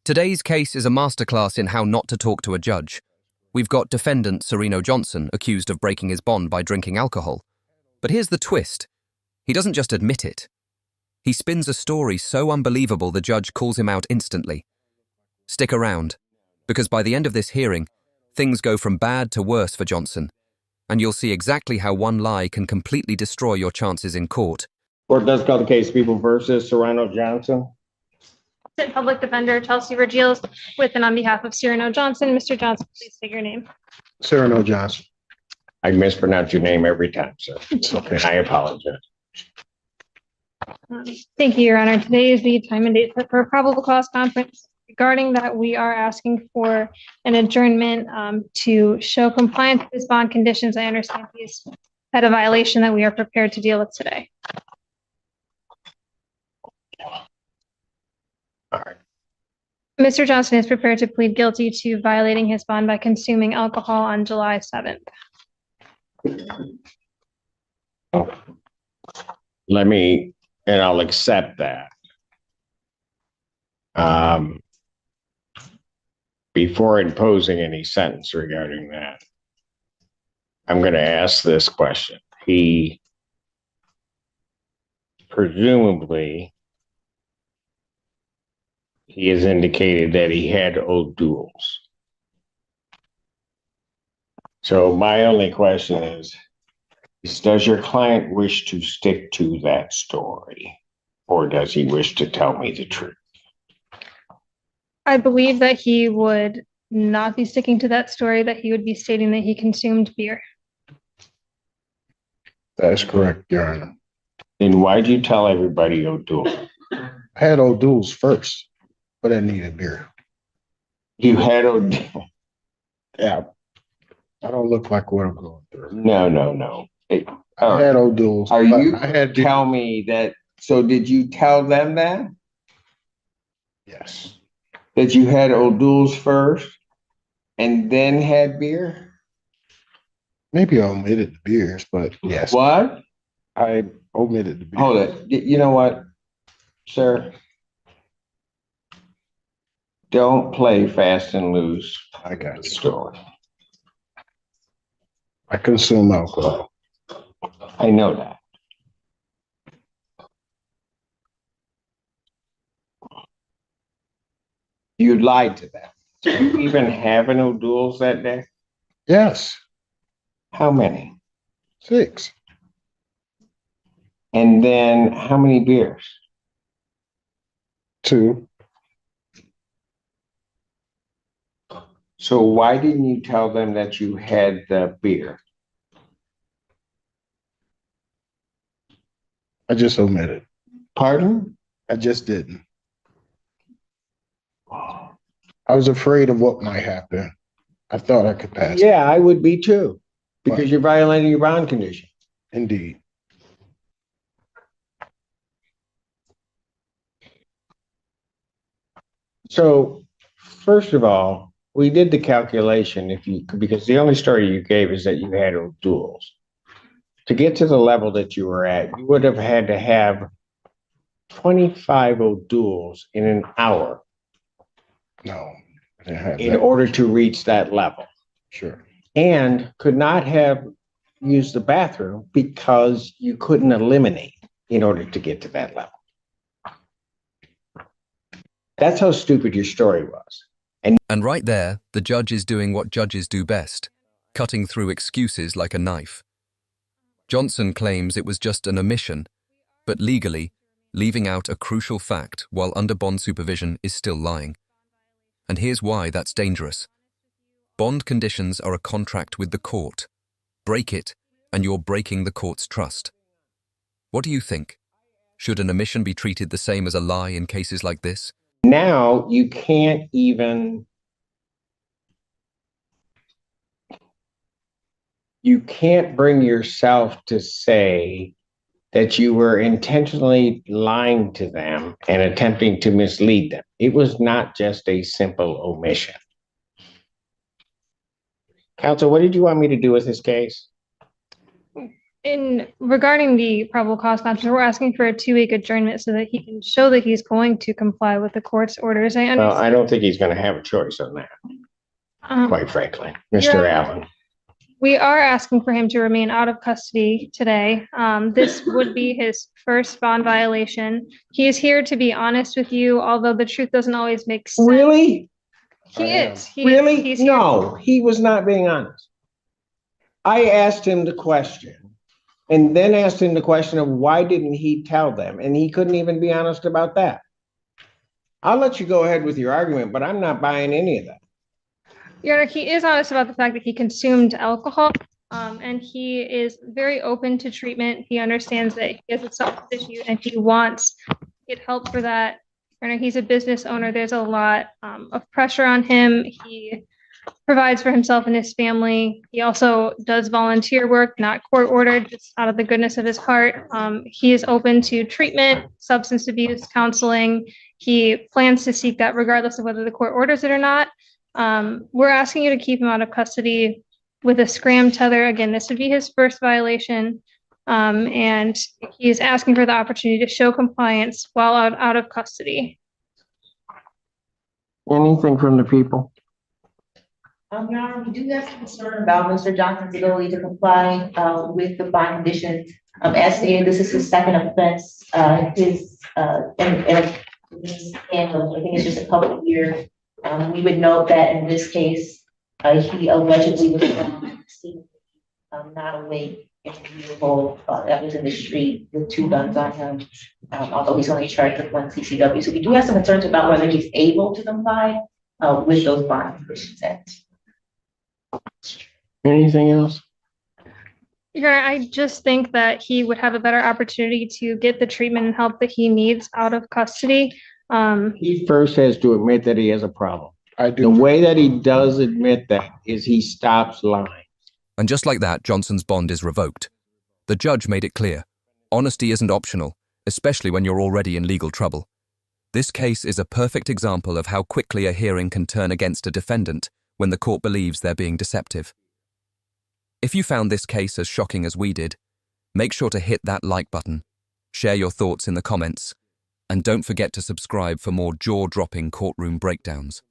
Today's case is a masterclass in how not to talk to a judge. We've got defendant Sereno Johnson accused of breaking his bond by drinking alcohol. But here's the twist. He doesn't just admit it. He spins a story so unbelievable the judge calls him out instantly. Stick around, because by the end of this hearing, things go from bad to worse for Johnson, and you'll see exactly how one lie can completely destroy your chances in court. Court does call the case People versus Sereno Johnson. Public Defender Chelsea Vergils with and on behalf of Sereno Johnson. Mr. Johnson, please state your name. Sereno Johnson. I mispronounce your name every time, sir. Okay. I apologize. Thank you, Your Honor. Today is the time and date set for a probable cause conference. Regarding that, we are asking for an adjournment to show compliance with his bond conditions. I understand he's had a violation that we are prepared to deal with today. All right. Mr. Johnson is prepared to plead guilty to violating his bond by consuming alcohol on July 7th. And I'll accept that. Before imposing any sentence regarding that, I'm going to ask this question. He has indicated that he had O'Doul's. So my only question is, does your client wish to stick to that story, or does he wish to tell me the truth? I believe that he would not be sticking to that story, that he would be stating that he consumed beer. That is correct, Your Honor. Then why'd you tell everybody O'Doul? I had O'Doul's first, but I needed beer. You had O'Doul? Yeah. I don't look like what I'm going through. No. I had O'Doul's. Are you I had tell me that? So did you tell them that? Yes. That you had O'Doul's first and then had beer? Maybe I omitted the beers, but yes. What? I omitted the beers. Hold it. You know what, sir? Don't play fast and loose. I got The you. story. I consume alcohol. I know that. You lied to them. Did you even have an O'Doul's that day? Yes. How many? 6. And then how many beers? 2. So why didn't you tell them that you had the beer? I just omitted. Pardon? I just didn't. I was afraid of what might happen. I thought I could pass. Yeah, I would be too, because you're violating your bond condition. Indeed. So, first of all, we did the calculation because the only story you gave is that you had O'Doul's. To get to the level that you were at, you would have had to have 25 O'Doul's in an hour. No, I didn't have in that. order to reach that level, Sure. and could not have used the bathroom because you couldn't eliminate in order to get to that level. That's how stupid your story was. And right there, the judge is doing what judges do best, cutting through excuses like a knife. Johnson claims it was just an omission, but legally, leaving out a crucial fact while under bond supervision is still lying. And here's why that's dangerous. Bond conditions are a contract with the court. Break it, and you're breaking the court's trust. What do you think? Should an omission be treated the same as a lie in cases like this? Now you can't bring yourself to say that you were intentionally lying to them and attempting to mislead them. It was not just a simple omission. Counsel, what did you want me to do with this case? Regarding the probable cause conference, we're asking for a 2-week adjournment so that he can show that he's going to comply with the court's orders. I Well, understand. I don't think he's gonna have a choice on that, quite frankly, Mr. You're- Allen. We are asking for him to remain out of custody today. This would be his first bond violation. He is here to be honest with you, although the truth doesn't always make sense. Really? He I am. is. He Really? He's here. No, he was not being honest. I asked him the question and then asked him the question of why didn't he tell them? And he couldn't even be honest about that. I'll let you go ahead with your argument, but I'm not buying any of that. Your Honor, he is honest about the fact that he consumed alcohol, and he is very open to treatment. He understands that he has a substance issue and he wants to get help for that. Your Honor, he's a business owner. There's a lot of pressure on him. He provides for himself and his family. He also does volunteer work, not court ordered, just out of the goodness of his heart. He is open to treatment, substance abuse, counseling. He plans to seek that regardless of whether the court orders it or not. We're asking you to keep him out of custody with a scram tether. Again, this would be his first violation. And he is asking for the opportunity to show compliance while out of custody. Anything from the people? Your Honor, we do have some concern about Mr. Johnson's ability to comply with the bond conditions. As stated, this is his second offense. I think it's just a couple of years. We would note that in this case, he allegedly was not awake in a vehicle that was in the street with 2 guns on him, although he's only charged with 1 CCW. So we do have some concerns about whether he's able to comply with those bond conditions. Anything else? Your Honor, I just think that he would have a better opportunity to get the treatment and help that he needs out of custody. He first has to admit that he has a problem. I The do. way that he does admit that is he stops lying. And just like that, Johnson's bond is revoked. The judge made it clear. Honesty isn't optional, especially when you're already in legal trouble. This case is a perfect example of how quickly a hearing can turn against a defendant when the court believes they're being deceptive. If you found this case as shocking as we did, make sure to hit that like button, share your thoughts in the comments, and don't forget to subscribe for more jaw-dropping courtroom breakdowns.